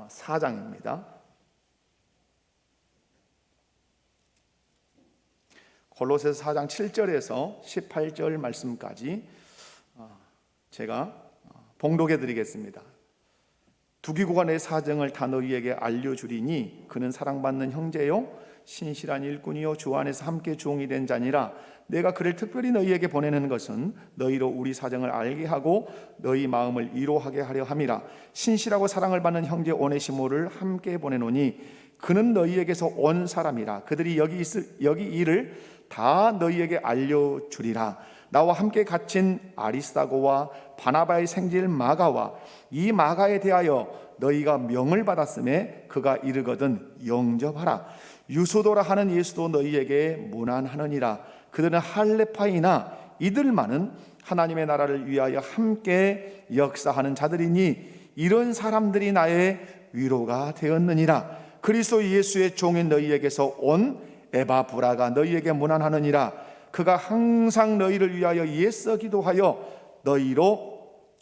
4장입니다. 골로새서 4장 7절에서 18절 말씀까지 제가 봉독해 드리겠습니다. 두기고가 내 사정을 다 너희에게 알려주리니 그는 사랑받는 형제요 신실한 일꾼이요 주 안에서 함께 종이 된 자니라. 내가 그를 특별히 너희에게 보내는 것은 너희로 우리 사정을 알게 하고 너희 마음을 이로하게 하려 함이라. 신실하고 사랑을 받는 형제 오네시모를 함께 보내노니 그는 너희에게서 온 사람이라. 그들이 여기 일을 다 너희에게 알려주리라. 나와 함께 갇힌 아리스다고와 바나바의 생질 마가와 이 마가에 대하여 너희가 명을 받았음에 그가 이르거든 영접하라. 유소도라 하는 예수도 너희에게 문안하느니라. 그들은 할레파이나 이들만은 하나님의 나라를 위하여 함께 역사하는 자들이니 이런 사람들이 나의 위로가 되었느니라. 그리스도 예수의 종인 너희에게서 온 에바브라가 너희에게 문안하느니라. 그가 항상 너희를 위하여 애써 기도하여 너희로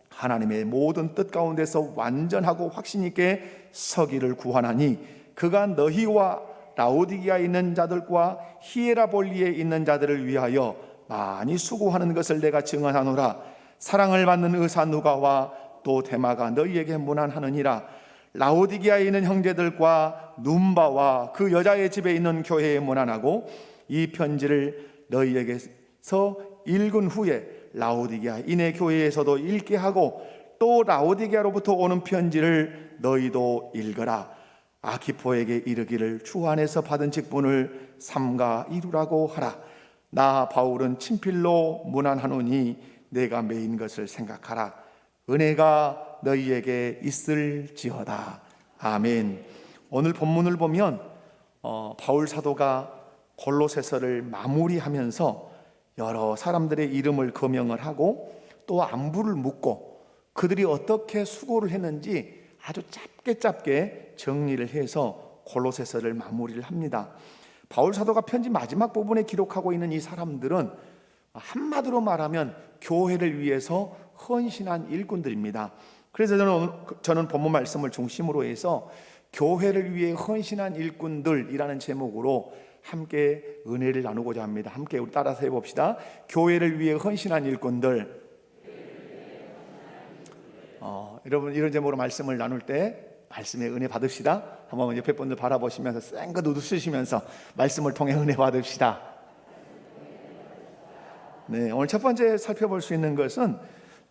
하나님의 모든 뜻 가운데서 완전하고 확신 있게 서기를 구하나니 그가 너희와 라오디게아에 있는 자들과 히에라볼리에 있는 자들을 위하여 많이 수고하는 것을 내가 증언하노라. 사랑을 받는 의사 누가와 또 데마가 너희에게 문안하느니라. 라오디게아에 있는 형제들과 num바와 그 여자의 집에 있는 교회에 문안하고 이 편지를 너희에게서 읽은 후에 라오디게아 이네 교회에서도 읽게 하고 또 라오디게아로부터 오는 편지를 너희도 읽어라. 아키포에게 이르기를 주 안에서 받은 직분을 삼가 이루라고 하라. 나 바울은 친필로 문안하노니 내가 매인 것을 생각하라. 은혜가 너희에게 있을지어다. 아멘. 오늘 본문을 보면 바울 사도가 골로새서를 마무리하면서 여러 사람들의 이름을 거명을 하고 또 안부를 묻고 그들이 어떻게 수고를 했는지 아주 짧게 정리를 해서 골로새서를 마무리를 합니다. 바울 사도가 편지 마지막 부분에 기록하고 있는 이 사람들은 한마디로 말하면 교회를 위해서 헌신한 일꾼들입니다. 그래서 저는 본문 말씀을 중심으로 해서 교회를 위해 헌신한 일꾼들이라는 제목으로 함께 은혜를 나누고자 합니다. 함께 우리 따라서 해봅시다. 교회를 위해 헌신한 일꾼들. 여러분 이런 제목으로 말씀을 나눌 때 말씀의 은혜 받읍시다. 한번 옆에 분들 바라보시면서 쌩긋 웃으시면서 말씀을 통해 은혜 받읍시다. 네, 오늘 첫 번째 살펴볼 수 있는 것은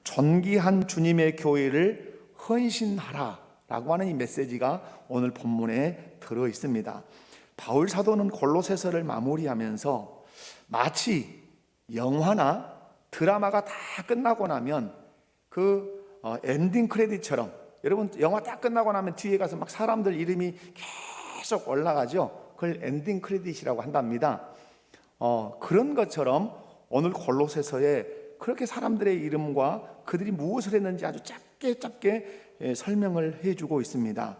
존귀한 주님의 교회를 헌신하라 라고 하는 이 메시지가 오늘 본문에 들어 있습니다. 바울 사도는 골로새서를 마무리하면서 마치 영화나 드라마가 다 끝나고 나면 그 엔딩 크레딧처럼, 여러분 영화 딱 끝나고 나면 뒤에 가서 막 사람들 이름이 계속 올라가죠. 그걸 엔딩 크레딧이라고 한답니다. 그런 것처럼 오늘 골로새서에 그렇게 사람들의 이름과 그들이 무엇을 했는지 아주 짧게 설명을 해주고 있습니다.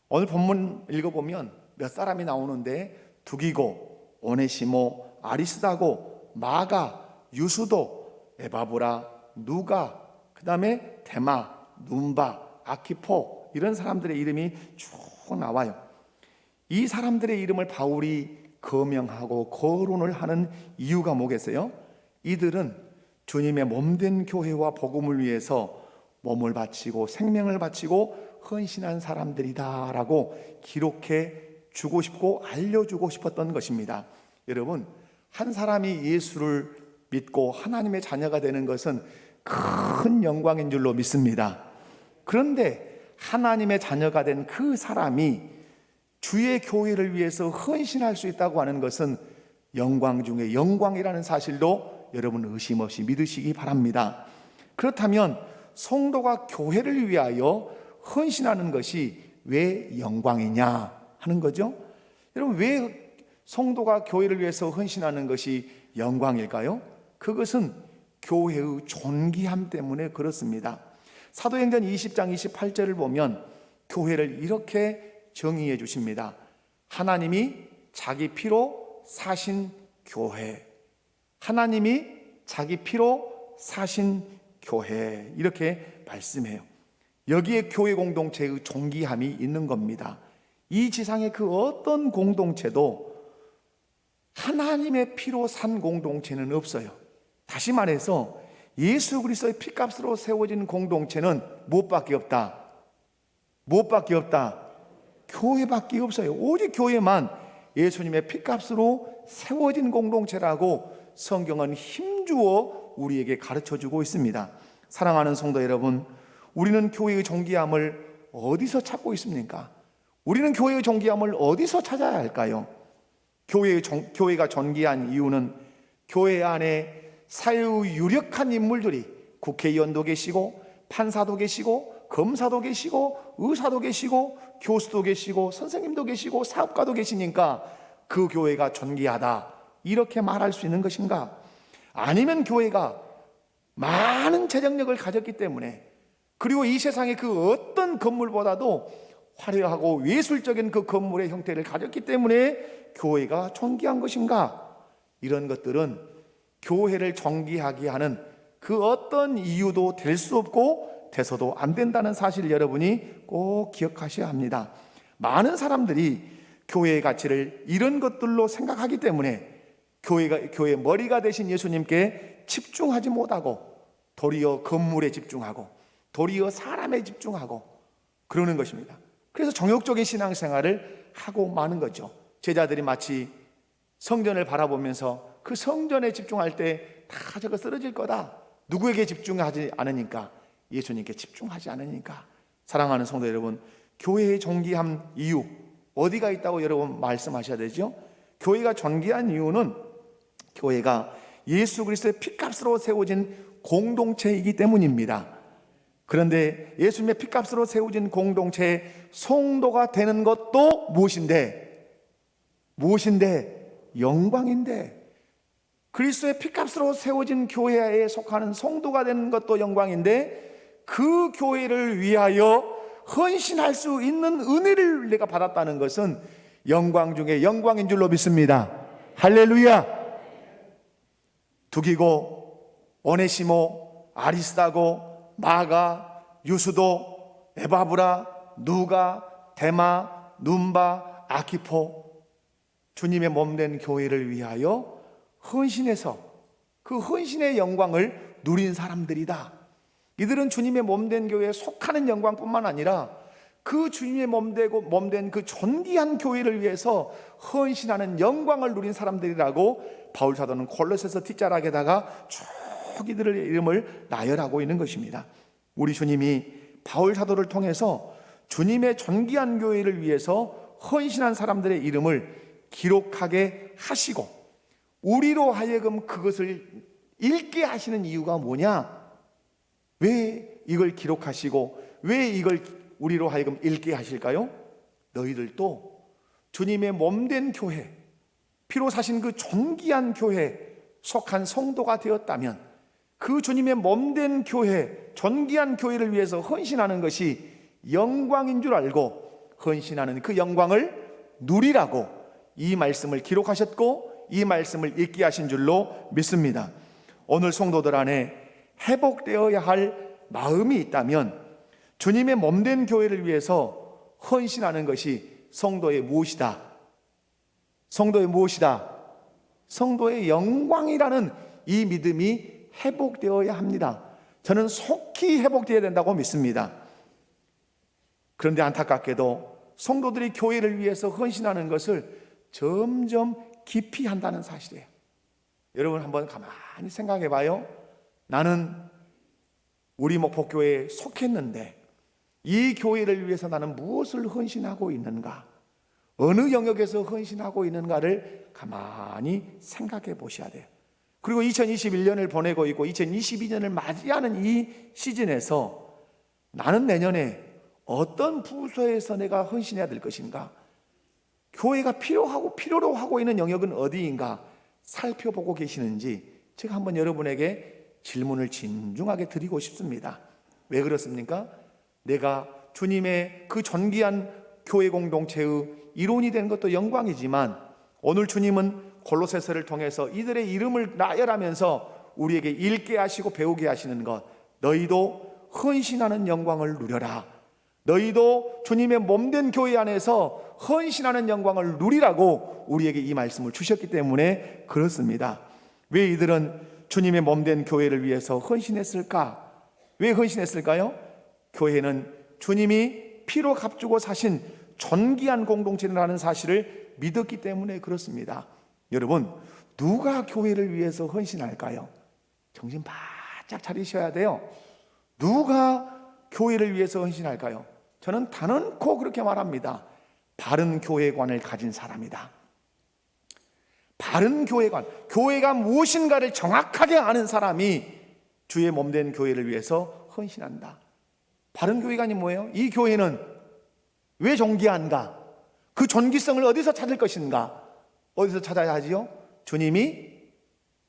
오늘 본문 읽어보면 몇 사람이 나오는데 두기고, 오네시모, 아리스다고, 마가, 유수도, 에바브라, 누가, 그 다음에 데마, num바, 아키포 이런 사람들의 이름이 쭉 나와요. 이 사람들의 이름을 바울이 거명하고 거론을 하는 이유가 뭐겠어요? 이들은 주님의 몸된 교회와 복음을 위해서 몸을 바치고 생명을 바치고 헌신한 사람들이다라고 기록해 주고 싶고 알려주고 싶었던 것입니다. 여러분, 한 사람이 예수를 믿고 하나님의 자녀가 되는 것은 큰 영광인 줄로 믿습니다. 그런데 하나님의 자녀가 된 그 사람이 주의 교회를 위해서 헌신할 수 있다고 하는 것은 영광 중에 영광이라는 사실도 여러분 의심 없이 믿으시기 바랍니다. 그렇다면 성도가 교회를 위하여 헌신하는 것이 왜 영광이냐 하는 거죠. 여러분, 왜 성도가 교회를 위해서 헌신하는 것이 영광일까요? 그것은 교회의 존귀함 때문에 그렇습니다. 사도행전 20장 28절을 보면 교회를 이렇게 정의해 주십니다. 하나님이 자기 피로 사신 교회, 하나님이 자기 피로 사신 교회, 이렇게 말씀해요. 여기에 교회 공동체의 존귀함이 있는 겁니다. 이 지상의 그 어떤 공동체도 하나님의 피로 산 공동체는 없어요. 다시 말해서 예수 그리스도의 피값으로 세워진 공동체는 무엇밖에 없다? 무엇밖에 없다? 교회밖에 없어요. 오직 교회만 예수님의 피값으로 세워진 공동체라고 성경은 힘주어 우리에게 가르쳐주고 있습니다. 사랑하는 성도 여러분, 우리는 교회의 존귀함을 어디서 찾고 있습니까? 우리는 교회의 존귀함을 어디서 찾아야 할까요? 교회가 존귀한 이유는 교회 안에 사회의 유력한 인물들이 국회의원도 계시고 판사도 계시고 검사도 계시고 의사도 계시고 교수도 계시고 선생님도 계시고 사업가도 계시니까 그 교회가 존귀하다 이렇게 말할 수 있는 것인가? 아니면 교회가 많은 재정력을 가졌기 때문에, 그리고 이 세상의 그 어떤 건물보다도 화려하고 예술적인 그 건물의 형태를 가졌기 때문에 교회가 존귀한 것인가? 이런 것들은 교회를 존귀하게 하는 그 어떤 이유도 될 수 없고 돼서도 안 된다는 사실 여러분이 꼭 기억하셔야 합니다. 많은 사람들이 교회의 가치를 이런 것들로 생각하기 때문에 교회의 머리가 되신 예수님께 집중하지 못하고 도리어 건물에 집중하고 도리어 사람에 집중하고 그러는 것입니다. 그래서 정욕적인 신앙생활을 하고 마는 거죠. 제자들이 마치 성전을 바라보면서 그 성전에 집중할 때 다 저거 쓰러질 거다. 누구에게 집중하지 않으니까? 예수님께 집중하지 않으니까. 사랑하는 성도 여러분, 교회의 존귀한 이유 어디가 있다고 여러분 말씀하셔야 되죠? 교회가 존귀한 이유는 교회가 예수 그리스도의 피값으로 세워진 공동체이기 때문입니다. 그런데 예수님의 피값으로 세워진 공동체의 성도가 되는 것도 무엇인데? 영광인데, 그리스도의 피값으로 세워진 교회에 속하는 성도가 되는 것도 영광인데, 그 교회를 위하여 헌신할 수 있는 은혜를 내가 받았다는 것은 영광 중에 영광인 줄로 믿습니다. 할렐루야. 두기고, 오네시모, 아리스다고, 마가, 유수도, 에바브라, 누가, 데마, 눈바, 아키포, 주님의 몸된 교회를 위하여 헌신해서 그 헌신의 영광을 누린 사람들이다. 이들은 주님의 몸된 교회에 속하는 영광뿐만 아니라 그 주님의 몸된 그 존귀한 교회를 위해서 헌신하는 영광을 누린 사람들이라고 바울 사도는 골로새서 뒷자락에다가 쭉 이들의 이름을 나열하고 있는 것입니다. 우리 주님이 바울 사도를 통해서 주님의 존귀한 교회를 위해서 헌신한 사람들의 이름을 기록하게 하시고 우리로 하여금 그것을 읽게 하시는 이유가 뭐냐? 왜 이걸 기록하시고 왜 이걸 우리로 하여금 읽게 하실까요? 너희들도 주님의 몸된 교회, 피로 사신 그 존귀한 교회에 속한 성도가 되었다면 그 주님의 몸된 교회, 존귀한 교회를 위해서 헌신하는 것이 영광인 줄 알고 헌신하는 그 영광을 누리라고 이 말씀을 기록하셨고 이 말씀을 읽게 하신 줄로 믿습니다. 오늘 성도들 안에 회복되어야 할 마음이 있다면 주님의 몸된 교회를 위해서 헌신하는 것이 성도의 무엇이다? 성도의 무엇이다? 성도의 영광이라는 이 믿음이 회복되어야 합니다. 저는 속히 회복되어야 된다고 믿습니다. 그런데 안타깝게도 성도들이 교회를 위해서 헌신하는 것을 점점 기피한다는 사실이에요. 여러분 한번 가만히 생각해 봐요. 나는 우리 목포교회에 속했는데 이 교회를 위해서 나는 무엇을 헌신하고 있는가? 어느 영역에서 헌신하고 있는가를 가만히 생각해 보셔야 돼요. 그리고 2021년을 보내고 있고 2022년을 맞이하는 이 시즌에서 나는 내년에 어떤 부서에서 내가 헌신해야 될 것인가? 교회가 필요로 하고 있는 영역은 어디인가 살펴보고 계시는지 제가 한번 여러분에게 질문을 진중하게 드리고 싶습니다. 왜 그렇습니까? 내가 주님의 그 존귀한 교회 공동체의 일원이 된 것도 영광이지만 오늘 주님은 골로새서를 통해서 이들의 이름을 나열하면서 우리에게 읽게 하시고 배우게 하시는 것, 너희도 헌신하는 영광을 누려라. 너희도 주님의 몸된 교회 안에서 헌신하는 영광을 누리라고 우리에게 이 말씀을 주셨기 때문에 그렇습니다. 왜 이들은 주님의 몸된 교회를 위해서 헌신했을까? 왜 헌신했을까요? 교회는 주님이 피로 값주고 사신 존귀한 공동체라는 사실을 믿었기 때문에 그렇습니다. 여러분, 누가 교회를 위해서 헌신할까요? 정신 바짝 차리셔야 돼요. 누가 교회를 위해서 헌신할까요? 저는 단언코 그렇게 말합니다. 바른 교회관을 가진 사람이다. 바른 교회관, 교회가 무엇인가를 정확하게 아는 사람이 주의 몸된 교회를 위해서 헌신한다. 바른 교회관이 뭐예요? 이 교회는 왜 존귀한가? 그 존귀성을 어디서 찾을 것인가? 어디서 찾아야 하지요? 주님이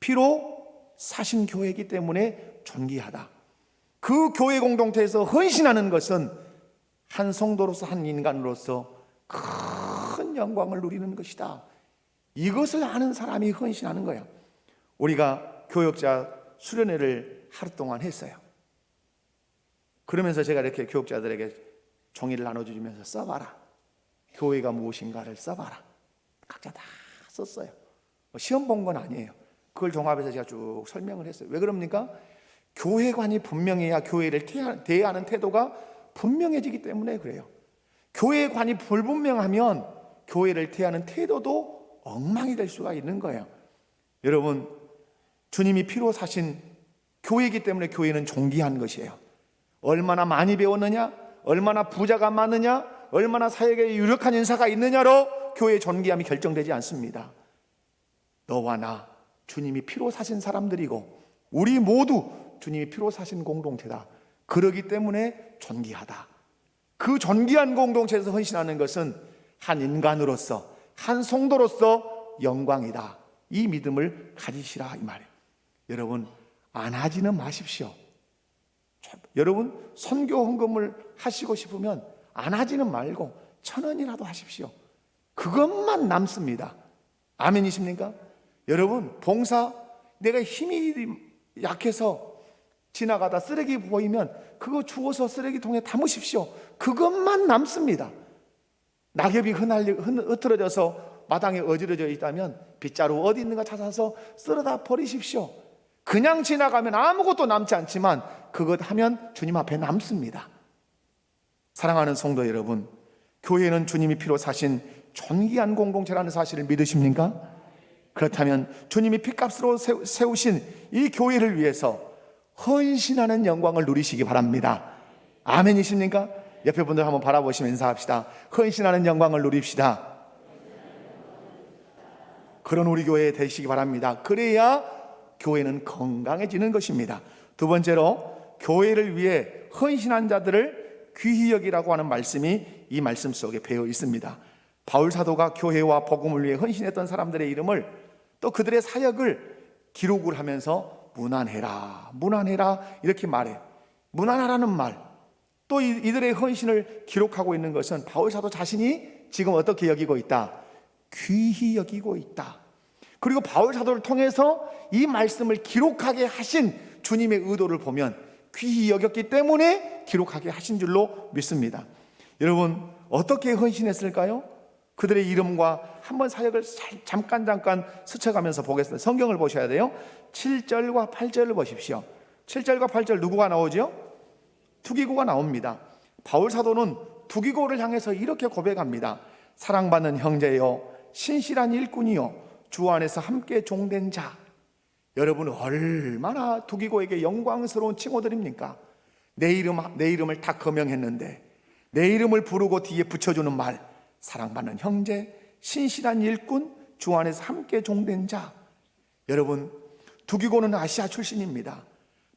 피로 사신 교회이기 때문에 존귀하다. 그 교회 공동체에서 헌신하는 것은 한 성도로서, 한 인간으로서 큰 영광을 누리는 것이다. 이것을 아는 사람이 헌신하는 거예요. 우리가 교역자 수련회를 하루 동안 했어요. 그러면서 제가 이렇게 교역자들에게 종이를 나눠주면서 써봐라. 교회가 무엇인가를 써봐라. 각자 다 썼어요. 시험 본 건 아니에요. 그걸 종합해서 제가 쭉 설명을 했어요. 왜 그럽니까? 교회관이 분명해야 교회를 대하는 태도가 분명해지기 때문에 그래요. 교회관이 불분명하면 교회를 대하는 태도도 엉망이 될 수가 있는 거예요. 여러분, 주님이 피로 사신 교회이기 때문에 교회는 존귀한 것이에요. 얼마나 많이 배웠느냐, 얼마나 부자가 많느냐, 얼마나 사역에 유력한 인사가 있느냐로 교회의 존귀함이 결정되지 않습니다. 너와 나 주님이 피로 사신 사람들이고 우리 모두 주님이 피로 사신 공동체다. 그러기 때문에 존귀하다. 그 존귀한 공동체에서 헌신하는 것은 한 인간으로서, 한 성도로서 영광이다. 이 믿음을 가지시라 이 말이에요. 여러분, 안 하지는 마십시오. 여러분, 선교 헌금을 하시고 싶으면 안 하지는 말고 1,000원이라도 하십시오. 그것만 남습니다. 아멘이십니까? 여러분, 봉사, 내가 힘이 약해서 지나가다 쓰레기 보이면 그거 주워서 쓰레기통에 담으십시오. 그것만 남습니다. 낙엽이 흐트러져서 마당에 어지러져 있다면 빗자루 어디 있는가 찾아서 쓸어다 버리십시오. 그냥 지나가면 아무것도 남지 않지만 그것 하면 주님 앞에 남습니다. 사랑하는 성도 여러분, 교회는 주님이 피로 사신 존귀한 공동체라는 사실을 믿으십니까? 그렇다면 주님이 피값으로 세우신 이 교회를 위해서 헌신하는 영광을 누리시기 바랍니다. 아멘이십니까? 옆에 분들 한번 바라보시면 인사합시다. 헌신하는 영광을 누립시다. 그런 우리 교회 되시기 바랍니다. 그래야 교회는 건강해지는 것입니다. 두 번째로, 교회를 위해 헌신한 자들을 귀히 여기라고 하는 말씀이 이 말씀 속에 배어 있습니다. 바울 사도가 교회와 복음을 위해 헌신했던 사람들의 이름을, 또 그들의 사역을 기록을 하면서 무난해라, 무난해라 이렇게 말해요. 무난하라는 말, 또 이들의 헌신을 기록하고 있는 것은 바울 사도 자신이 지금 어떻게 여기고 있다? 귀히 여기고 있다. 그리고 바울 사도를 통해서 이 말씀을 기록하게 하신 주님의 의도를 보면 귀히 여겼기 때문에 기록하게 하신 줄로 믿습니다. 여러분, 어떻게 헌신했을까요? 그들의 이름과 한번 사역을 잠깐 스쳐가면서 보겠습니다. 성경을 보셔야 돼요. 7절과 8절을 보십시오. 7절과 8절 누구가 나오죠? 투기고가 나옵니다. 바울 사도는 투기고를 향해서 이렇게 고백합니다. 사랑받는 형제여, 신실한 일꾼이요, 주 안에서 함께 종된 자. 여러분, 얼마나 투기고에게 영광스러운 칭호들입니까? 내 이름을 다 거명했는데 내 이름을 부르고 뒤에 붙여주는 말, 사랑받는 형제, 신실한 일꾼, 주 안에서 함께 종된 자. 여러분, 투기고는 아시아 출신입니다.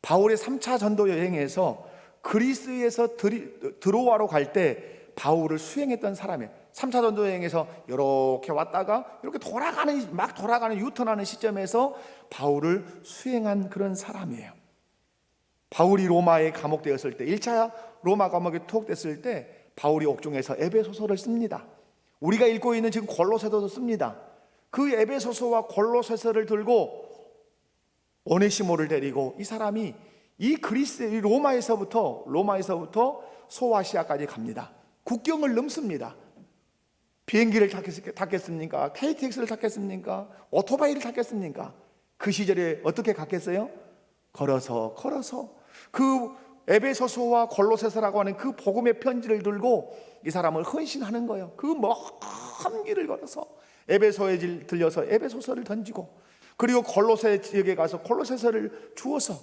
바울의 3차 전도 여행에서 그리스에서 드로아로 갈 때 바울을 수행했던 사람이에요. 3차 전도 여행에서 이렇게 왔다가 이렇게 돌아가는 유턴하는 시점에서 바울을 수행한 그런 사람이에요. 바울이 로마에 감옥되었을 때, 1차 로마 감옥에 투옥됐을 때 바울이 옥중에서 에베소서를 씁니다. 우리가 읽고 있는 지금 골로새서도 씁니다. 그 에베소서와 골로새서를 들고 오네시모를 데리고 이 사람이 이 그리스, 이 로마에서부터 소아시아까지 갑니다. 국경을 넘습니다. 비행기를 탔겠습니까? KTX를 탔겠습니까? 오토바이를 탔겠습니까? 그 시절에 어떻게 갔겠어요? 걸어서 그 에베소서와 골로새서라고 하는 그 복음의 편지를 들고 이 사람을 헌신하는 거예요. 그 먼 길을 걸어서 에베소에 들려서 에베소서를 던지고, 그리고 골로새 지역에 가서 골로새서를 주어서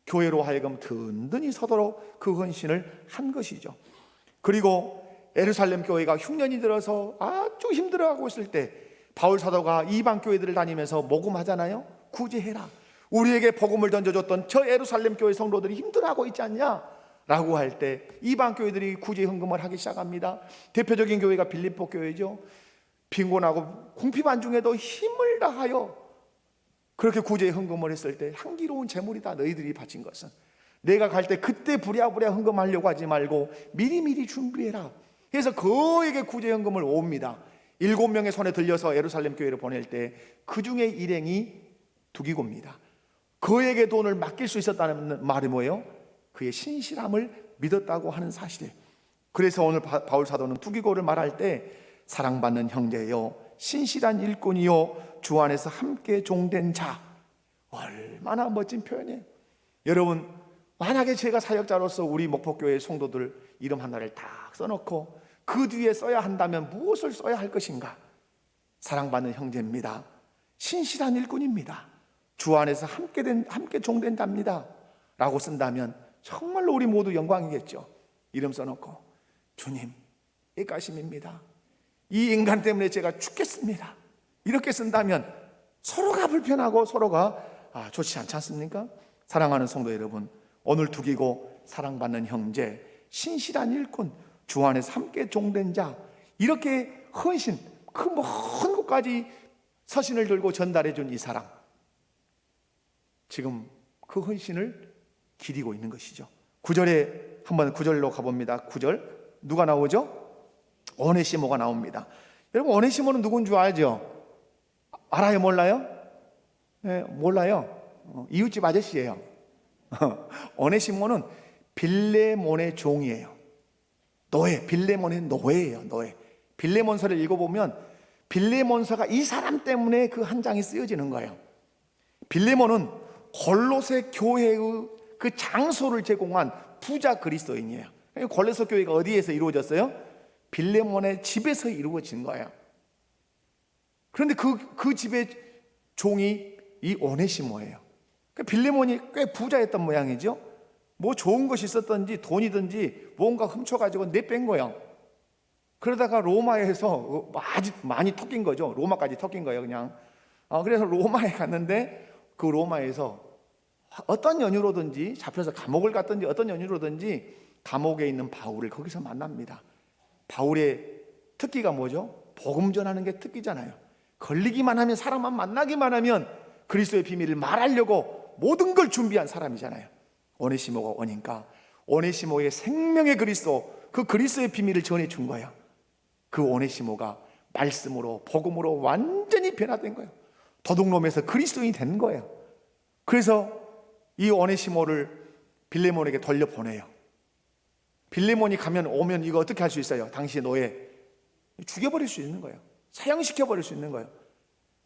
교회로 하여금 든든히 서도록 그 헌신을 한 것이죠. 그리고 예루살렘 교회가 흉년이 들어서 아주 힘들어하고 있을 때 바울 사도가 이방 교회들을 다니면서 모금하잖아요. 구제해라, 우리에게 복음을 던져줬던 저 예루살렘 교회 성도들이 힘들어하고 있지 않냐 라고 할 때 이방 교회들이 구제 헌금을 하기 시작합니다. 대표적인 교회가 빌립보 교회죠. 빈곤하고 궁핍한 중에도 힘을 다하여 그렇게 구제 헌금을 했을 때 향기로운 제물이다 너희들이 바친 것은. 내가 갈 때 그때 부랴부랴 헌금하려고 하지 말고 미리미리 준비해라. 그래서 그에게 구제 헌금을 옵니다. 7명의 손에 들려서 예루살렘 교회를 보낼 때 그 중에 일행이 두기고입니다. 그에게 돈을 맡길 수 있었다는 말이 뭐예요? 그의 신실함을 믿었다고 하는 사실이에요. 그래서 오늘 바울 사도는 두기고를 말할 때 사랑받는 형제여, 신실한 일꾼이요, 주 안에서 함께 종된 자. 얼마나 멋진 표현이에요. 여러분, 만약에 제가 사역자로서 우리 목포교회 성도들 이름 하나를 딱 써놓고 그 뒤에 써야 한다면 무엇을 써야 할 것인가? 사랑받는 형제입니다. 신실한 일꾼입니다. 주 안에서 함께 종된답니다 라고 쓴다면 정말로 우리 모두 영광이겠죠. 이름 써놓고 주님, 애가심입니다. 이 인간 때문에 제가 죽겠습니다. 이렇게 쓴다면 서로가 불편하고 서로가 좋지 않지 않습니까? 사랑하는 성도 여러분, 오늘 두기고 사랑받는 형제, 신실한 일꾼, 주 안에서 함께 종된 자, 이렇게 헌신, 그 먼 곳까지 서신을 들고 전달해 준 이 사람, 지금 그 헌신을 기리고 있는 것이죠. 9절에 한번 9절로 가봅니다. 9절 누가 나오죠? 오네시모가 나옵니다. 여러분, 오네시모는 누군 줄 알죠? 알아요? 몰라요? 네, 몰라요. 이웃집 아저씨예요. 오네시모는 빌레몬의 종이에요. 노예, 빌레몬의 노예예요. 노예. 빌레몬서를 읽어보면 빌레몬서가 이 사람 때문에 그 한 장이 쓰여지는 거예요. 빌레몬은 골로새 교회의 그 장소를 제공한 부자 그리스도인이에요. 골로새 교회가 어디에서 이루어졌어요? 빌레몬의 집에서 이루어진 거예요. 그런데 그 집의 종이 이 오네시모예요. 빌레몬이 꽤 부자였던 모양이죠. 뭐 좋은 것이 있었던지 돈이든지 뭔가 훔쳐가지고 내뺀 거예요. 그러다가 로마에서 많이 턱인 거죠. 로마까지 턱인 거예요, 그냥. 그래서 로마에 갔는데 그 로마에서 어떤 연유로든지 잡혀서 감옥을 갔든지 어떤 연유로든지 감옥에 있는 바울을 거기서 만납니다. 바울의 특기가 뭐죠? 복음 전하는 게 특기잖아요. 걸리기만 하면, 사람만 만나기만 하면 그리스도의 비밀을 말하려고 모든 걸 준비한 사람이잖아요. 오네시모가 오니까 오네시모의 생명의 그리스도, 그 그리스도의 비밀을 전해준 거예요. 그 오네시모가 말씀으로, 복음으로 완전히 변화된 거예요. 도둑놈에서 그리스도인이 된 거예요. 그래서 이 오네시모를 빌레몬에게 돌려보내요. 빌레몬이 오면 이거 어떻게 할 수 있어요? 당시의 노예 죽여버릴 수 있는 거예요. 사형시켜버릴 수 있는 거예요.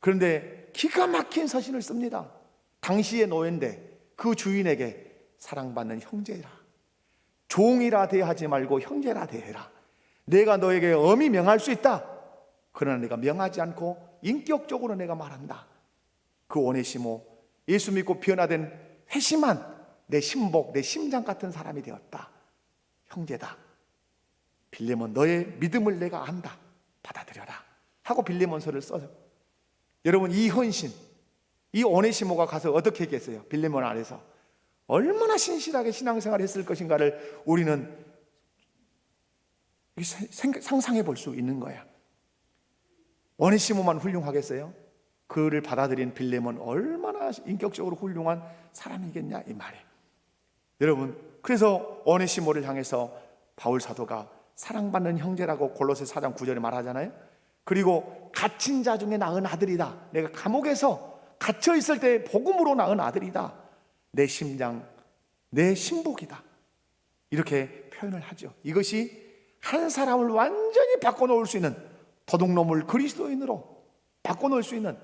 그런데 기가 막힌 서신을 씁니다. 당시의 노예인데 그 주인에게 사랑받는 형제라, 종이라 대하지 말고 형제라 대해라. 내가 너에게 엄히 명할 수 있다. 그러나 내가 명하지 않고 인격적으로 내가 말한다. 그 오네시모, 예수 믿고 변화된 회심한 내 신복, 내 심장 같은 사람이 되었다. 형제다. 빌레몬, 너의 믿음을 내가 안다. 받아들여라 하고 빌레몬서를 써요. 여러분, 이 헌신, 이 오네시모가 가서 어떻게 얘기했어요? 빌레몬 안에서 얼마나 신실하게 신앙생활을 했을 것인가를 우리는 상상해 볼 수 있는 거야. 오네시모만 훌륭하겠어요? 그를 받아들인 빌레몬 얼마나 인격적으로 훌륭한 사람이겠냐, 이 말이에요. 여러분, 그래서 오네시모를 향해서 바울 사도가 사랑받는 형제라고 골로새 4장 9절에 말하잖아요. 그리고 갇힌 자 중에 낳은 아들이다. 내가 감옥에서 갇혀 있을 때 복음으로 낳은 아들이다. 내 심장, 내 신복이다. 이렇게 표현을 하죠. 이것이 한 사람을 완전히 바꿔놓을 수 있는, 도둑놈을 그리스도인으로 바꿔놓을 수 있는,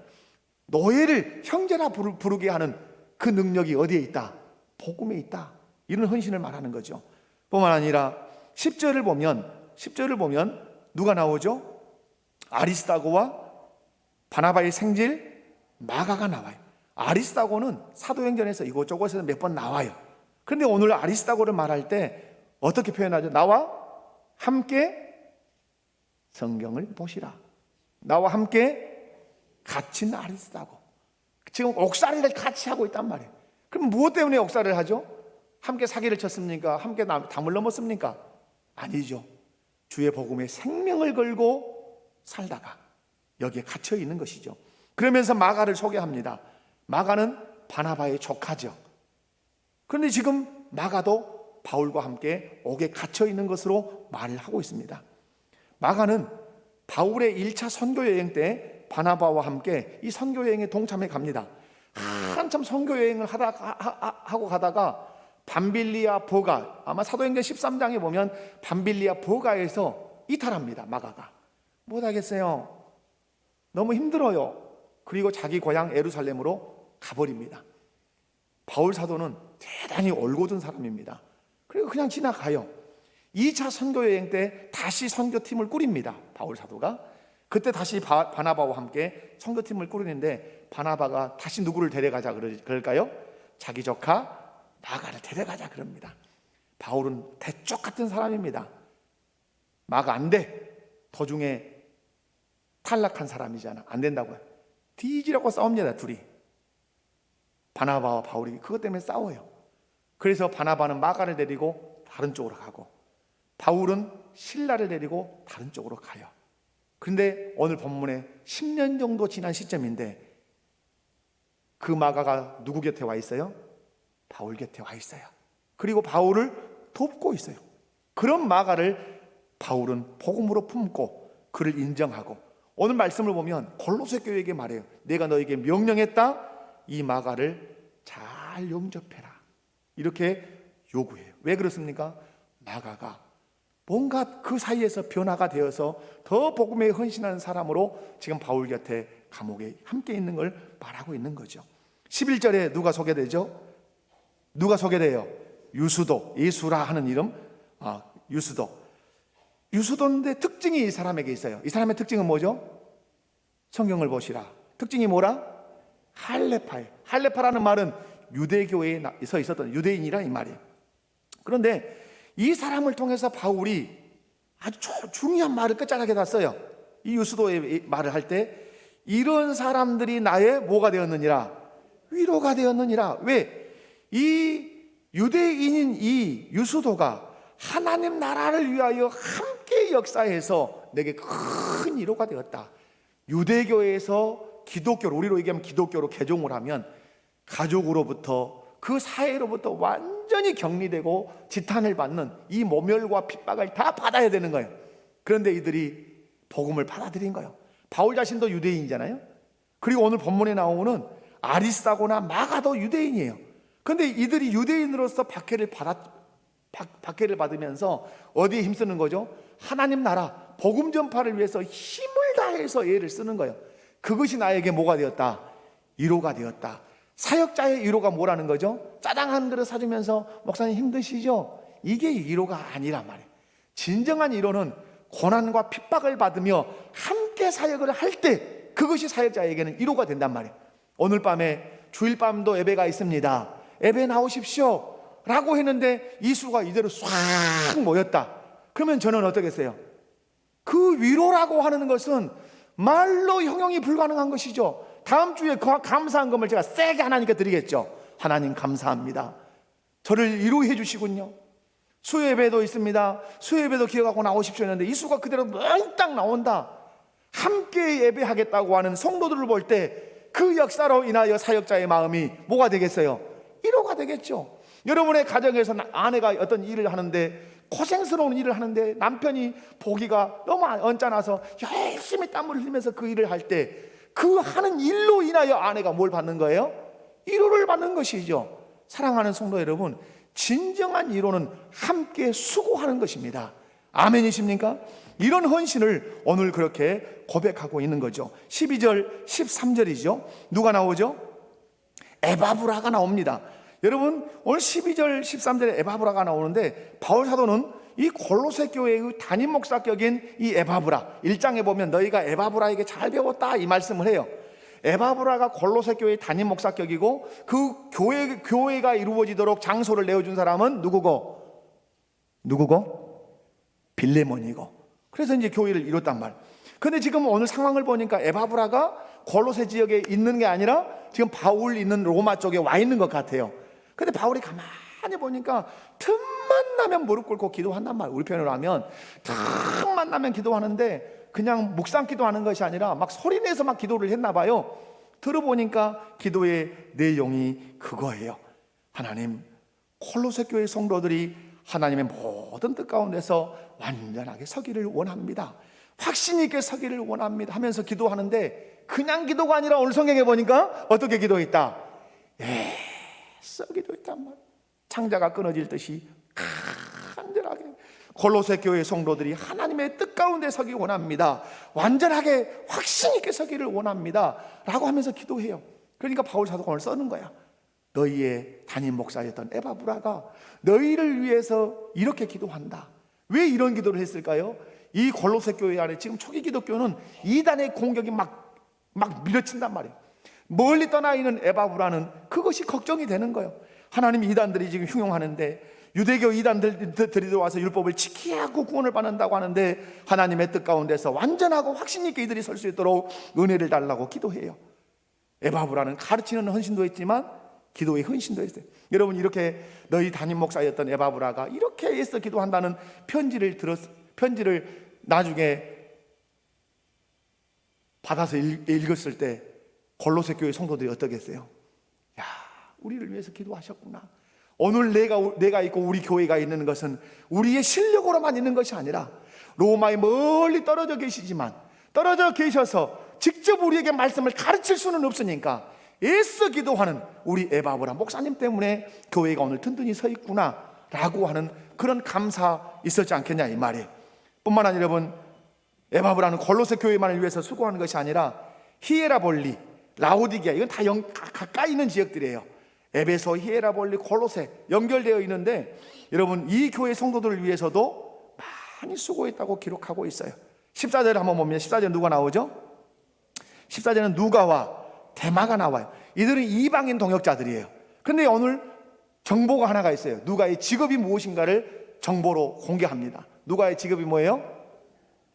노예를 형제라 부르게 하는 그 능력이 어디에 있다? 복음에 있다. 이런 헌신을 말하는 거죠. 뿐만 아니라 10절을 보면 누가 나오죠? 아리스다고와 바나바의 생질 마가가 나와요. 아리스다고는 사도행전에서 이곳저곳에서 몇 번 나와요. 그런데 오늘 아리스다고를 말할 때 어떻게 표현하죠? 나와 함께 성경을 보시라. 나와 함께 갇힌 아리스다고. 지금 옥살이를 같이 하고 있단 말이에요. 그럼 무엇 때문에 옥살이를 하죠? 함께 사기를 쳤습니까? 함께 담을 넘었습니까? 아니죠. 주의 복음에 생명을 걸고 살다가 여기에 갇혀 있는 것이죠. 그러면서 마가를 소개합니다. 마가는 바나바의 조카죠. 그런데 지금 마가도 바울과 함께 옥에 갇혀 있는 것으로 말을 하고 있습니다. 마가는 바울의 1차 선교 여행 때 바나바와 함께 이 선교 여행에 동참해 갑니다. 한참 선교 여행을 하고 가다가 밤빌리아 보가, 아마 사도행전 13장에 보면 밤빌리아 보가에서 이탈합니다. 마가가 못하겠어요, 너무 힘들어요. 그리고 자기 고향 예루살렘으로 가버립니다. 바울 사도는 대단히 올곧은 사람입니다. 그리고 그냥 지나가요. 2차 선교 여행 때 다시 선교팀을 꾸립니다. 바울 사도가 그때 다시 바나바와 함께 선교팀을 꾸리는데, 바나바가 다시 누구를 데려가자 그럴까요? 자기 조카 마가를 데려가자 그럽니다. 바울은 대쪽 같은 사람입니다. 마가 안 돼, 도중에 탈락한 사람이잖아, 안 된다고요. 뒤지라고 싸웁니다. 둘이, 바나바와 바울이 그것 때문에 싸워요. 그래서 바나바는 마가를 데리고 다른 쪽으로 가고, 바울은 실라를 데리고 다른 쪽으로 가요. 그런데 오늘 본문에 10년 정도 지난 시점인데 그 마가가 누구 곁에 와 있어요? 바울 곁에 와 있어요. 그리고 바울을 돕고 있어요. 그런 마가를 바울은 복음으로 품고 그를 인정하고, 오늘 말씀을 보면 골로새 교회에게 말해요. 내가 너에게 명령했다, 이 마가를 잘 영접해라, 이렇게 요구해요. 왜 그렇습니까? 마가가 뭔가 그 사이에서 변화가 되어서 더 복음에 헌신하는 사람으로 지금 바울 곁에 감옥에 함께 있는 걸 말하고 있는 거죠. 11절에 누가 소개되죠? 누가 소개돼요? 유수도, 예수라 하는 이름, 유수도. 유수도인데 특징이 이 사람에게 있어요. 이 사람의 특징은 뭐죠? 성경을 보시라. 특징이 뭐라? 할레파예요. 할레파라는 말은 유대교회에서 있었던 유대인이라 이 말이에요. 그런데 이 사람을 통해서 바울이 아주 중요한 말을 끝자락에다 써요. 이 유수도의 말을 할 때, 이런 사람들이 나의 뭐가 되었느니라? 위로가 되었느니라. 왜? 이 유대인인 이 유수도가 하나님 나라를 위하여 함께 역사해서 내게 큰 위로가 되었다. 유대교에서 기독교로, 우리로 얘기하면 기독교로 개종을 하면 가족으로부터, 그 사회로부터 완전히 격리되고 지탄을 받는 이 모멸과 핍박을 다 받아야 되는 거예요. 그런데 이들이 복음을 받아들인 거예요. 바울 자신도 유대인이잖아요. 그리고 오늘 본문에 나오는 아리스다고나 마가도 유대인이에요. 그런데 이들이 유대인으로서 박해를 받으면서 어디에 힘쓰는 거죠? 하나님 나라 복음 전파를 위해서 힘을 다해서 애를 쓰는 거예요. 그것이 나에게 뭐가 되었다? 위로가 되었다. 사역자의 위로가 뭐라는 거죠? 짜장 한 그릇 사주면서 목사님 힘드시죠? 이게 위로가 아니란 말이에요. 진정한 위로는 고난과 핍박을 받으며 함께 사역을 할 때, 그것이 사역자에게는 위로가 된단 말이에요. 오늘 밤에 주일밤도 예배가 있습니다, 예배 나오십시오 라고 했는데 이수가 이대로 싹 모였다. 그러면 저는 어떻겠어요? 그 위로라고 하는 것은 말로 형용이 불가능한 것이죠. 다음 주에 감사한 금을 제가 세게 하나님께 드리겠죠. 하나님 감사합니다, 저를 위로해 주시군요. 수요예배도 있습니다, 수요예배도 기억하고 나오십시오 했는데 이수가 그대로 몽땅 나온다. 함께 예배하겠다고 하는 성도들을 볼 때 그 역사로 인하여 사역자의 마음이 뭐가 되겠어요? 위로가 되겠죠. 여러분의 가정에서 아내가 어떤 일을 하는데, 고생스러운 일을 하는데 남편이 보기가 너무 언짢아서 열심히 땀을 흘리면서 그 일을 할 때, 그 하는 일로 인하여 아내가 뭘 받는 거예요? 위로를 받는 것이죠. 사랑하는 성도 여러분, 진정한 이론은 함께 수고하는 것입니다. 아멘이십니까? 이런 헌신을 오늘 그렇게 고백하고 있는 거죠. 12절 13절이죠 누가 나오죠? 에바브라가 나옵니다. 여러분 오늘 12절 13절에 에바브라가 나오는데 바울 사도는 이 골로새 교회의 담임 목사격인 이 에바브라 1장에 보면 너희가 에바브라에게 잘 배웠다 이 말씀을 해요. 에바브라가 골로새 교회의 담임 목사격이고 그 교회가 이루어지도록 장소를 내어준 사람은 누구고? 빌레몬이고. 그래서 이제 교회를 이뤘단 말. 근데 지금 오늘 상황을 보니까 에바브라가 골로새 지역에 있는 게 아니라 지금 바울 있는 로마 쪽에 와 있는 것 같아요. 근데 바울이 가만히 보니까 틈만 나면 무릎 꿇고 기도한단 말이에요. 우리 편으로 하면 틈만 나면 기도하는데 그냥 묵상 기도하는 것이 아니라 막 소리내서 막 기도를 했나 봐요. 들어보니까 기도의 내용이 그거예요. 하나님, 콜로새 교회 성도들이 하나님의 모든 뜻 가운데서 완전하게 서기를 원합니다. 확신 있게 서기를 원합니다 하면서 기도하는데 그냥 기도가 아니라 오늘 성경에 보니까 어떻게 기도했다? 애써 기도했단 말이에요. 창자가 끊어질 듯이 간절하게 골로새 교회 성도들이 하나님의 뜻 가운데 서기 원합니다. 완전하게 확신 있게 서기를 원합니다 라고 하면서 기도해요. 그러니까 바울 사도가 오늘 써는 거야. 너희의 담임 목사였던 에바브라가 너희를 위해서 이렇게 기도한다. 왜 이런 기도를 했을까요? 이 골로새 교회 안에 지금 초기 기독교는 이단의 공격이 막 밀어친단 말이에요. 멀리 떠나 있는 에바브라는 그것이 걱정이 되는 거예요. 하나님, 이단들이 지금 흉용하는데 유대교 이단들이 와서 율법을 지켜야 하고 구원을 받는다고 하는데 하나님의 뜻 가운데서 완전하고 확신 있게 이들이 설 수 있도록 은혜를 달라고 기도해요. 에바브라는 가르치는 헌신도 했지만 기도의 헌신도 했어요. 여러분, 이렇게 너희 담임 목사였던 에바브라가 이렇게 애써 기도한다는 편지를 나중에 받아서 읽었을 때 골로새 교회 성도들이 어떠겠어요? 야, 우리를 위해서 기도하셨구나. 오늘 내가 있고 우리 교회가 있는 것은 우리의 실력으로만 있는 것이 아니라 로마에 멀리 떨어져 계시지만 떨어져 계셔서 직접 우리에게 말씀을 가르칠 수는 없으니까 애써 기도하는 우리 에바브라 목사님 때문에 교회가 오늘 든든히 서 있구나 라고 하는 그런 감사 있었지 않겠냐 이 말이에요. 뿐만 아니라 여러분, 에바브라는 골로새 교회만을 위해서 수고하는 것이 아니라 히에라볼리, 라오디게아, 이건 다 가까이 있는 지역들이에요. 에베소, 히에라볼리, 골로새 연결되어 있는데 여러분, 이 교회 성도들을 위해서도 많이 수고했다고 기록하고 있어요. 14절을 한번 보면 14절 누가 나오죠? 14절은 누가와 데마가 나와요. 이들은 이방인 동역자들이에요. 근데 오늘 정보가 하나가 있어요. 누가의 직업이 무엇인가를 정보로 공개합니다. 누가의 직업이 뭐예요?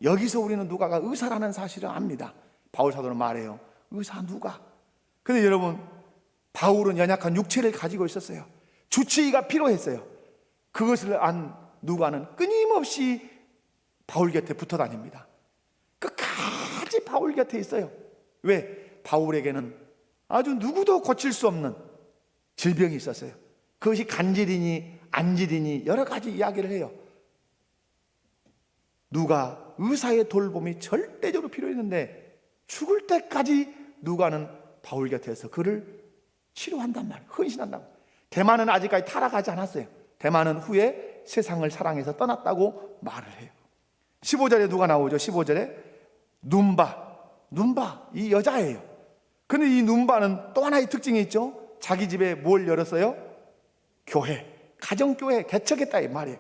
여기서 우리는 누가가 의사라는 사실을 압니다. 바울 사도는 말해요. 의사 누가? 근데 여러분, 바울은 연약한 육체를 가지고 있었어요. 주치의가 필요했어요. 그것을 안 누가는 끊임없이 바울 곁에 붙어 다닙니다. 끝까지 바울 곁에 있어요. 왜? 바울에게는 아주 누구도 고칠 수 없는 질병이 있었어요. 그것이 간질이니 안질이니 여러 가지 이야기를 해요. 누가 의사의 돌봄이 절대적으로 필요했는데 죽을 때까지 누가는 바울 곁에서 그를 치료한단 말이에요. 헌신한다고. 대만은 아직까지 타락하지 않았어요. 대만은 후에 세상을 사랑해서 떠났다고 말을 해요. 15절에 누가 나오죠? 15절에 눈바 이 여자예요. 근데 이 눈바는 또 하나의 특징이 있죠. 자기 집에 뭘 열었어요? 교회, 가정교회 개척했다 이 말이에요.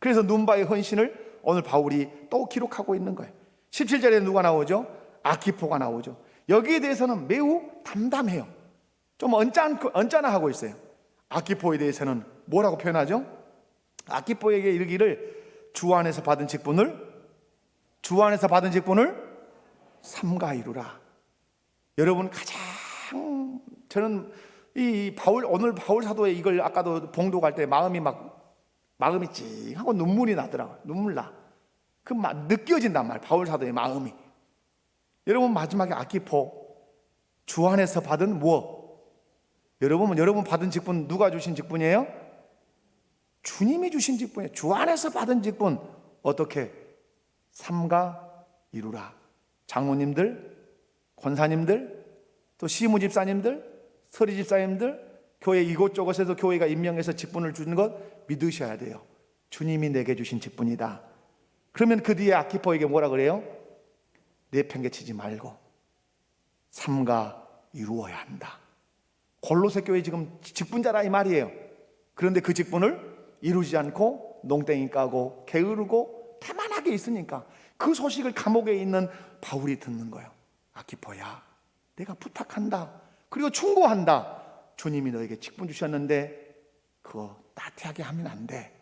그래서 눈바의 헌신을 오늘 바울이 또 기록하고 있는 거예요. 17절에 누가 나오죠? 아키포가 나오죠. 여기에 대해서는 매우 담담해요. 좀 언짢아하고 있어요. 아키포에 대해서는 뭐라고 표현하죠? 아키포에게 이르기를 주 안에서 받은 직분을 삼가 이루라. 여러분, 가장 저는 오늘 바울 사도의 이걸 아까도 봉독할 때 마음이 찡하고 눈물이 나더라고요. 눈물 나. 느껴진단 말이에요. 바울 사도의 마음이. 여러분, 마지막에 아키포 주 안에서 받은 무엇? 여러분 받은 직분 누가 주신 직분이에요? 주님이 주신 직분이에요. 주 안에서 받은 직분 어떻게? 삼가 이루라. 장로님들, 권사님들, 또 시무 집사님들, 서리 집사님들, 교회 이곳저곳에서 교회가 임명해서 직분을 주는 것 믿으셔야 돼요. 주님이 내게 주신 직분이다. 그러면 그 뒤에 아키포에게 뭐라 그래요? 내팽개치지 말고 삼가 이루어야 한다. 골로새 교회 지금 직분자라 이 말이에요. 그런데 그 직분을 이루지 않고 농땡이 까고 게으르고 태만하게 있으니까 그 소식을 감옥에 있는 바울이 듣는 거예요. 아키포야, 내가 부탁한다. 그리고 충고한다. 주님이 너에게 직분 주셨는데 그거 나태하게 하면 안 돼.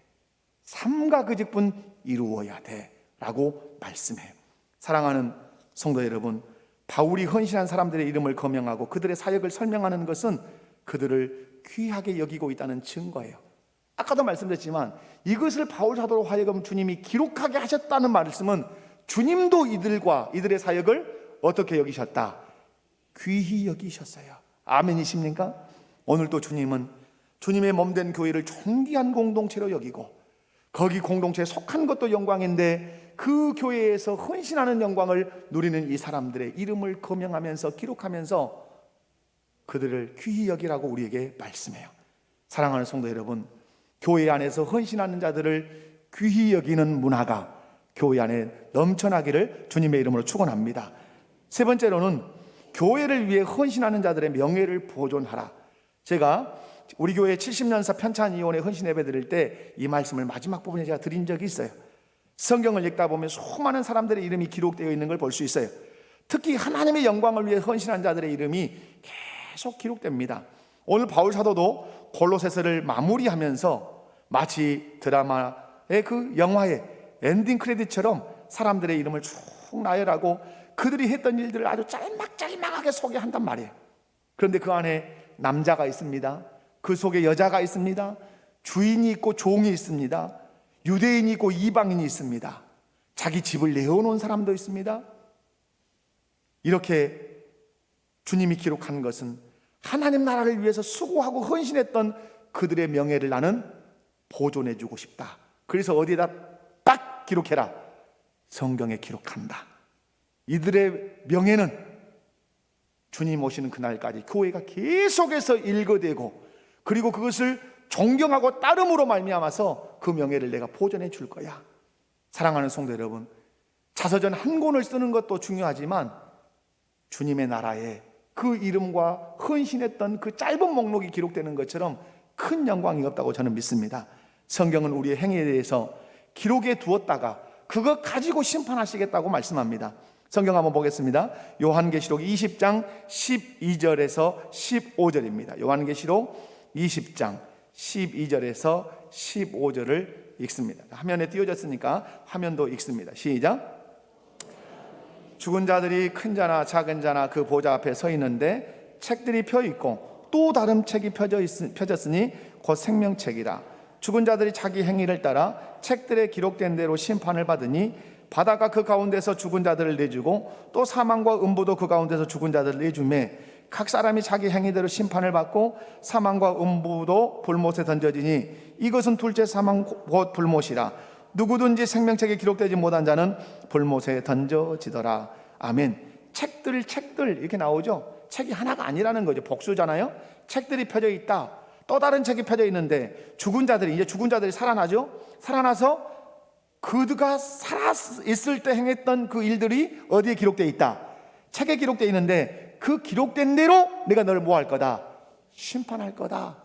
삼가 그 직분 이루어야 돼 라고 말씀해요. 사랑하는 성도 여러분, 바울이 헌신한 사람들의 이름을 거명하고 그들의 사역을 설명하는 것은 그들을 귀하게 여기고 있다는 증거예요. 아까도 말씀드렸지만 이것을 바울 사도로 하여금 주님이 기록하게 하셨다는 말씀은 주님도 이들의 사역을 어떻게 여기셨다? 귀히 여기셨어요. 아멘이십니까? 오늘도 주님은 주님의 몸된 교회를 존귀한 공동체로 여기고 거기 공동체에 속한 것도 영광인데 그 교회에서 헌신하는 영광을 누리는 이 사람들의 이름을 거명하면서 기록하면서 그들을 귀히 여기라고 우리에게 말씀해요. 사랑하는 성도 여러분, 교회 안에서 헌신하는 자들을 귀히 여기는 문화가 교회 안에 넘쳐나기를 주님의 이름으로 축원합니다. 세 번째로는 교회를 위해 헌신하는 자들의 명예를 보존하라. 제가 우리 교회 70년사 편찬위원회 헌신 예배 드릴 때 이 말씀을 마지막 부분에 제가 드린 적이 있어요. 성경을 읽다 보면 수많은 사람들의 이름이 기록되어 있는 걸 볼 수 있어요. 특히 하나님의 영광을 위해 헌신한 자들의 이름이 계속 기록됩니다. 오늘 바울 사도도 골로새서를 마무리하면서 마치 드라마의 그 영화의 엔딩 크레딧처럼 사람들의 이름을 쭉 나열하고 그들이 했던 일들을 아주 짤막짤막하게 소개한단 말이에요. 그런데 그 안에 남자가 있습니다. 그 속에 여자가 있습니다. 주인이 있고 종이 있습니다. 유대인이 있고 이방인이 있습니다. 자기 집을 내어놓은 사람도 있습니다. 이렇게 주님이 기록한 것은 하나님 나라를 위해서 수고하고 헌신했던 그들의 명예를 나는 보존해주고 싶다. 그래서 어디에다 딱 기록해라. 성경에 기록한다. 이들의 명예는 주님 오시는 그날까지 교회가 계속해서 일거되고 그리고 그것을 존경하고 따름으로 말미암아서 그 명예를 내가 보존해 줄 거야. 사랑하는 성도 여러분, 자서전 한 권을 쓰는 것도 중요하지만 주님의 나라에 그 이름과 헌신했던 그 짧은 목록이 기록되는 것처럼 큰 영광이 없다고 저는 믿습니다. 성경은 우리의 행위에 대해서 기록해 두었다가 그거 가지고 심판하시겠다고 말씀합니다. 성경 한번 보겠습니다. 요한계시록 20장 12절에서 15절입니다. 요한계시록 20장 12절에서 15절을 읽습니다. 화면에 띄워졌으니까 화면도 읽습니다. 시작. 죽은 자들이 큰 자나 작은 자나 그 보좌 앞에 서 있는데 책들이 펴 있고 또 다른 책이 펴졌으니 곧 생명책이라. 죽은 자들이 자기 행위를 따라 책들에 기록된 대로 심판을 받으니 바다가 그 가운데서 죽은 자들을 내주고 또 사망과 음부도 그 가운데서 죽은 자들을 내주매 각 사람이 자기 행위대로 심판을 받고 사망과 음부도 불못에 던져지니 이것은 둘째 사망 곧 불못이라. 누구든지 생명책에 기록되지 못한 자는 불못에 던져지더라. 아멘. 책들 이렇게 나오죠. 책이 하나가 아니라는 거죠. 복수잖아요. 책들이 펴져 있다. 또 다른 책이 펴져 있는데 죽은 자들이 살아나죠. 살아나서 그가 살아있을 때 행했던 그 일들이 어디에 기록되어 있다? 책에 기록되어 있는데 그 기록된 대로 내가 너를 뭐 할 거다? 심판할 거다.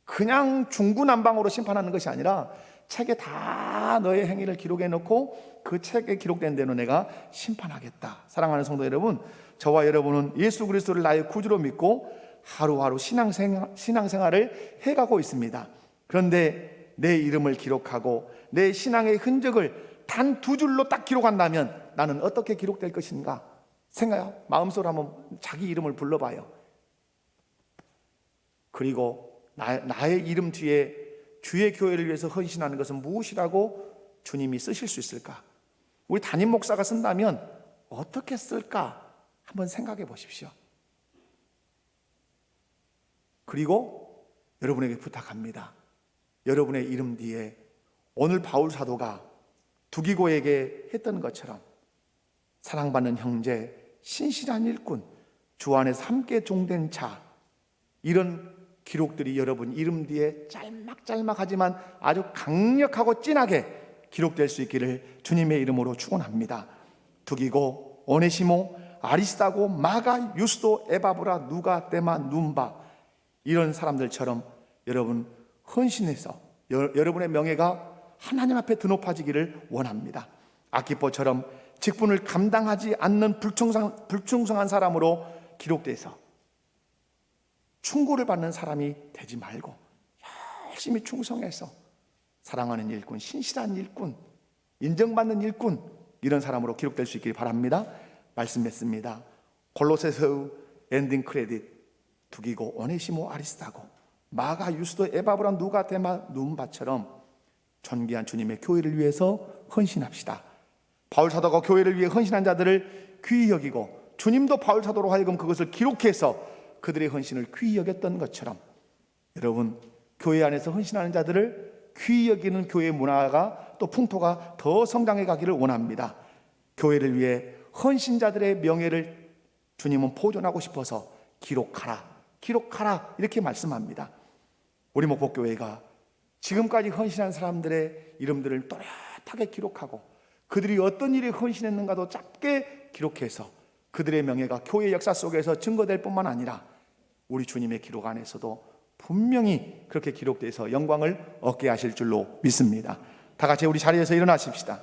그냥 중구난방으로 심판하는 것이 아니라 책에 다 너의 행위를 기록해 놓고 그 책에 기록된 대로 내가 심판하겠다. 사랑하는 성도 여러분, 저와 여러분은 예수 그리스도를 나의 구주로 믿고 하루하루 신앙생활을 해가고 있습니다. 그런데 내 이름을 기록하고 내 신앙의 흔적을 단 두 줄로 딱 기록한다면 나는 어떻게 기록될 것인가? 마음속으로 한번 자기 이름을 불러봐요. 그리고 나의 이름 뒤에 주의 교회를 위해서 헌신하는 것은 무엇이라고 주님이 쓰실 수 있을까? 우리 담임 목사가 쓴다면 어떻게 쓸까? 한번 생각해 보십시오. 그리고 여러분에게 부탁합니다. 여러분의 이름 뒤에 오늘 바울 사도가 두기고에게 했던 것처럼 사랑받는 형제, 신실한 일꾼, 주 안에서 함께 종된 자, 이런 기록들이 여러분 이름 뒤에 짤막짤막하지만 아주 강력하고 진하게 기록될 수 있기를 주님의 이름으로 축원합니다. 두기고, 오네시모, 아리스다고, 마가, 유스도, 에바브라, 누가, 데마, 눈바, 이런 사람들처럼 여러분 헌신해서 여러분의 명예가 하나님 앞에 드높아지기를 원합니다. 아키포처럼 직분을 감당하지 않는 불충성한 사람으로 기록돼서 충고를 받는 사람이 되지 말고 열심히 충성해서 사랑하는 일꾼, 신실한 일꾼, 인정받는 일꾼, 이런 사람으로 기록될 수 있기를 바랍니다. 말씀 맺습니다. 골로새서의 엔딩 크레딧, 두기고, 오네시모, 아리스다고, 마가, 유스도, 에바브라, 누가, 데마, 눈바처럼 존귀한 주님의 교회를 위해서 헌신합시다. 바울 사도가 교회를 위해 헌신한 자들을 귀히 여기고 주님도 바울 사도로 하여금 그것을 기록해서 그들의 헌신을 귀히 여겼던 것처럼 여러분 교회 안에서 헌신하는 자들을 귀히 여기는 교회 문화가 또 풍토가 더 성장해 가기를 원합니다. 교회를 위해 헌신자들의 명예를 주님은 보존하고 싶어서 기록하라, 기록하라 이렇게 말씀합니다. 우리 목포교회가 지금까지 헌신한 사람들의 이름들을 또렷하게 기록하고 그들이 어떤 일에 헌신했는가도 짧게 기록해서 그들의 명예가 교회 역사 속에서 증거될 뿐만 아니라 우리 주님의 기록 안에서도 분명히 그렇게 기록돼서 영광을 얻게 하실 줄로 믿습니다. 다 같이 우리 자리에서 일어나십시다.